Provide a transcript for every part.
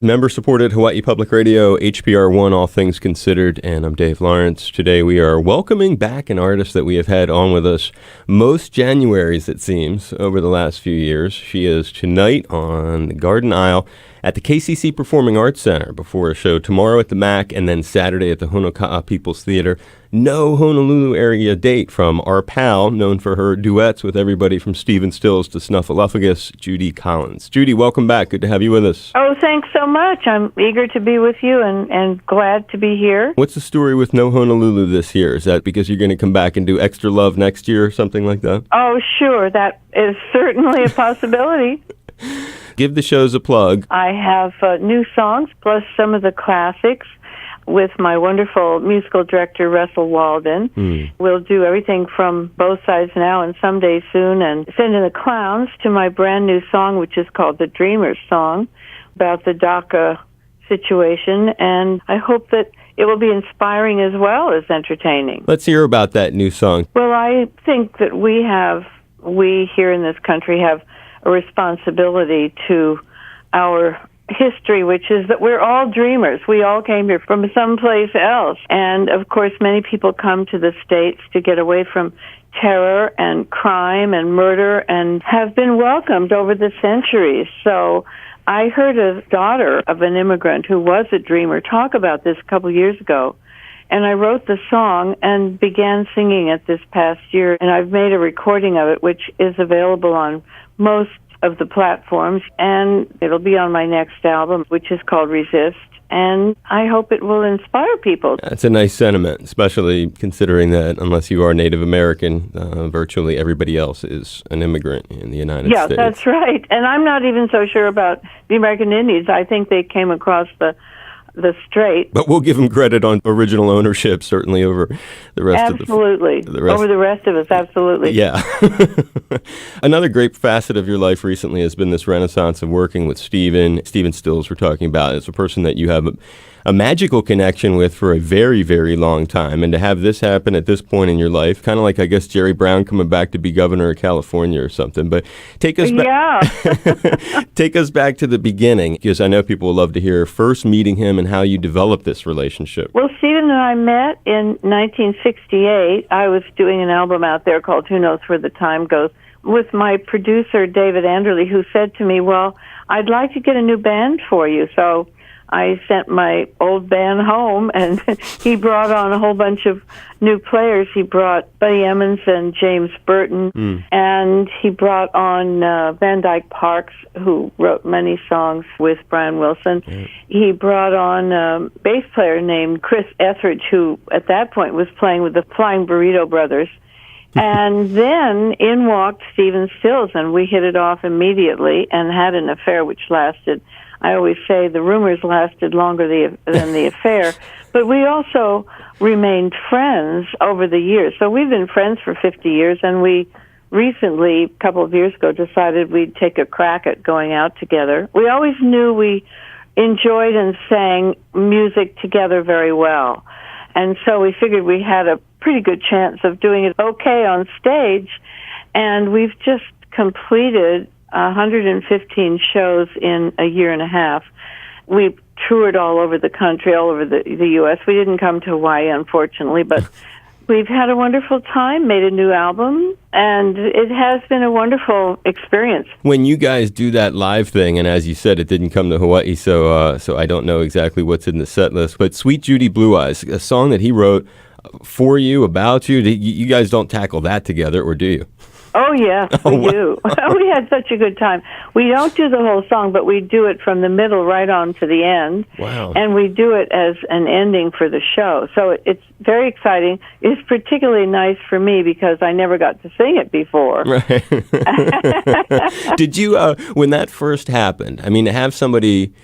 Member-supported Hawaii Public Radio, HPR1, All Things Considered, and I'm Dave Lawrence. Today we are welcoming back an artist that we have had on with us most Januaries, it seems, over the last few years. She is tonight on the Garden Isle at the KCC Performing Arts Center before a show tomorrow at the MAC and then Saturday at the Honoka'a People's Theater. No Honolulu area date from our pal, known for her duets with everybody from Stephen Stills to Snuffleupagus, Judy Collins. Judy, welcome back. Good to have you with us. Oh, thanks so much. I'm eager to be with you and glad to be here. What's the story with No Honolulu this year? Is that because you're going to come back and do Extra Love next year or something like that? Oh, sure. That is certainly a possibility. Give the shows a plug. I have new songs plus some of the classics with my wonderful musical director, Russell Walden. We'll do everything from Both Sides Now and Someday Soon and Send in the Clowns to my brand new song, which is called The Dreamer's Song, about the DACA situation. And I hope that it will be inspiring as well as entertaining. Let's hear about that new song. Well, I think that we here in this country have a responsibility to our history, which is that we're all dreamers. We all came here from someplace else. And, of course, many people come to the States to get away from terror and crime and murder and have been welcomed over the centuries. So I heard a daughter of an immigrant who was a dreamer talk about this a couple years ago. And I wrote the song and began singing it this past year. And I've made a recording of it, which is available on most of the platforms. And it'll be on my next album, which is called Resist. And I hope it will inspire people. That's a nice sentiment, especially considering that unless you are Native American, virtually everybody else is an immigrant in the United States. Yeah, that's right. And I'm not even so sure about the American Indians. I think they came across the strait. But we'll give them credit on original ownership, certainly over the rest of absolutely. Over the rest of us, absolutely. Yeah. Another great facet of your life recently has been this renaissance of working with Stephen Stills we're talking about. It's a person that you have a magical connection with for a very, very long time. And to have this happen at this point in your life, kind of like, I guess, Jerry Brown coming back to be governor of California or something. But take us take us back to the beginning, because I know people will love to hear first meeting him and how you developed this relationship. Well, Stephen and I met in 1968. I was doing an album out there called Who Knows Where the Time Goes with my producer, David Anderley, who said to me, well, I'd like to get a new band for you. So I sent my old band home, and he brought on a whole bunch of new players. He brought Buddy Emmons and James Burton, and he brought on Van Dyke Parks, who wrote many songs with Brian Wilson. He brought on a bass player named Chris Etheridge, who at that point was playing with the Flying Burrito Brothers. And then in walked Stephen Stills, and we hit it off immediately and had an affair which lasted, I always say the rumors lasted longer than the affair, but we also remained friends over the years. So we've been friends for 50 years, and we recently, a couple of years ago, decided we'd take a crack at going out together. We always knew we enjoyed and sang music together very well, and so we figured we had a pretty good chance of doing it okay on stage, and we've just completed 115 shows in a year and a half. We toured all over the country, all over the U.S. We didn't come to Hawaii, unfortunately, but we've had a wonderful time, made a new album, and it has been a wonderful experience. When you guys do that live thing, and as you said, it didn't come to Hawaii, so I don't know exactly what's in the set list, but Sweet Judy Blue Eyes, a song that he wrote for you, about you, you guys don't tackle that together, or do you? Oh, yes, we do. We had such a good time. We don't do the whole song, but we do it from the middle right on to the end. Wow. And we do it as an ending for the show. So it's very exciting. It's particularly nice for me because I never got to sing it before. Right. Did you, when that first happened, I mean, to have somebody...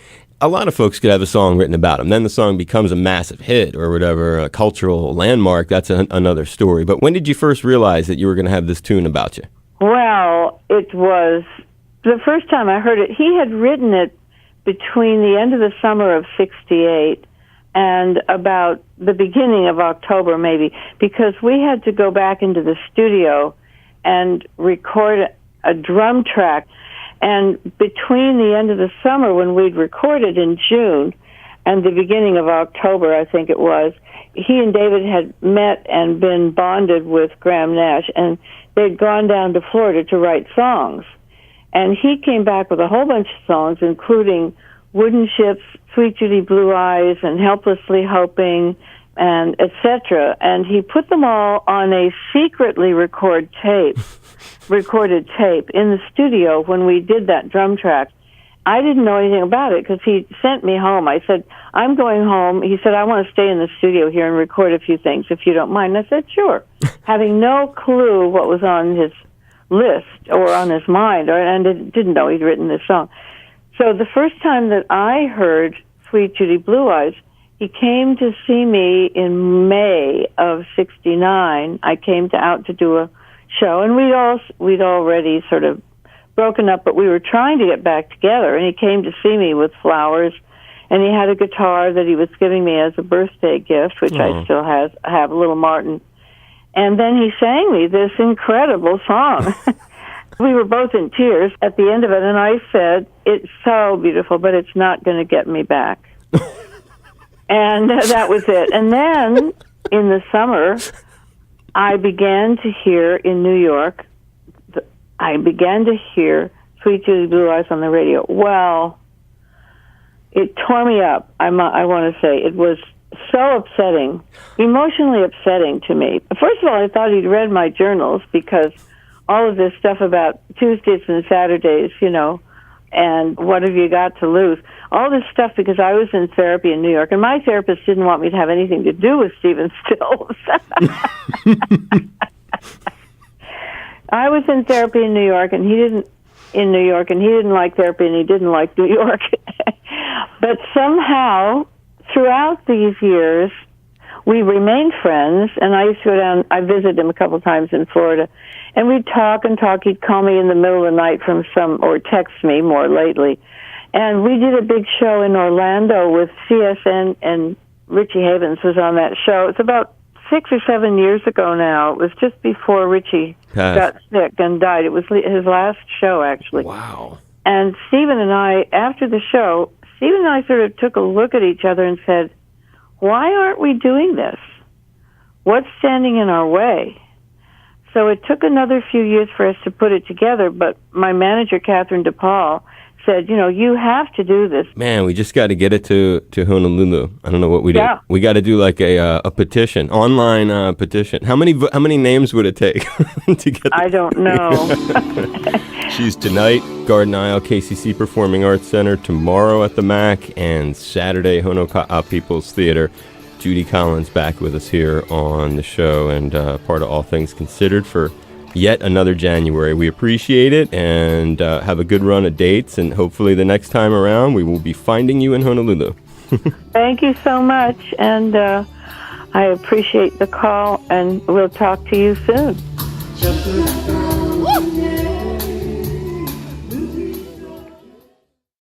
A lot of folks could have a song written about them. Then the song becomes a massive hit or whatever, a cultural landmark. That's another story. But when did you first realize that you were going to have this tune about you? Well, it was the first time I heard it. He had written it between the end of the summer of '68 and about the beginning of October, maybe, because we had to go back into the studio and record a drum track. And between the end of the summer, when we'd recorded in June, and the beginning of October, I think it was, he and David had met and been bonded with Graham Nash, and they'd gone down to Florida to write songs. And he came back with a whole bunch of songs, including Wooden Ships, Sweet Judy Blue Eyes, and Helplessly Hoping, and etc. And he put them all on a secretly recorded tape in the studio when we did that drum track. I didn't know anything about it because he sent me home. I said, I'm going home. He said, I want to stay in the studio here and record a few things if you don't mind. I said, sure. Having no clue what was on his list or on his mind, and didn't know he'd written this song. So the first time that I heard Sweet Judy Blue Eyes, he came to see me in May of '69. I came out to do a show, and we'd already sort of broken up, but we were trying to get back together, and he came to see me with flowers, and he had a guitar that he was giving me as a birthday gift, which I still have, Little Martin. And then he sang me this incredible song. We were both in tears at the end of it, and I said, it's so beautiful, but it's not going to get me back. And that was it. And then, in the summer, I began to hear in New York, Sweet Judy Blue Eyes on the radio. Well, it tore me up, I want to say. It was so upsetting, emotionally upsetting to me. First of all, I thought he'd read my journals because all of this stuff about Tuesdays and Saturdays, and what have you got to lose? All this stuff because I was in therapy in New York, and my therapist didn't want me to have anything to do with Stephen Stills. I was in therapy in New York, and he didn't like therapy, and he didn't like New York. But somehow, throughout these years, we remained friends, and I used to go down, I visited him a couple of times in Florida, and we'd talk and talk. He'd call me in the middle of the night or text me more lately. And we did a big show in Orlando with CSN, and Richie Havens was on that show. It's about 6 or 7 years ago now. It was just before Richie got sick and died. It was his last show, actually. Wow. And Stephen and I, after the show, Stephen and I sort of took a look at each other and said, why aren't we doing this? What's standing in our way? So it took another few years for us to put it together, but my manager, Catherine DePaul, said, you have to do this. Man, we just got to get it to Honolulu. I don't know what we do. Yeah. We got to do like a petition, online petition. How many names would it take to get? I don't know. She's tonight, Garden Isle KCC Performing Arts Center, tomorrow at the MAC, and Saturday, Honoka'a People's Theater. Judy Collins back with us here on the show, and part of All Things Considered for yet another January. We appreciate it, and have a good run of dates, and hopefully the next time around we will be finding you in Honolulu. Thank you so much, and I appreciate the call, and we'll talk to you soon.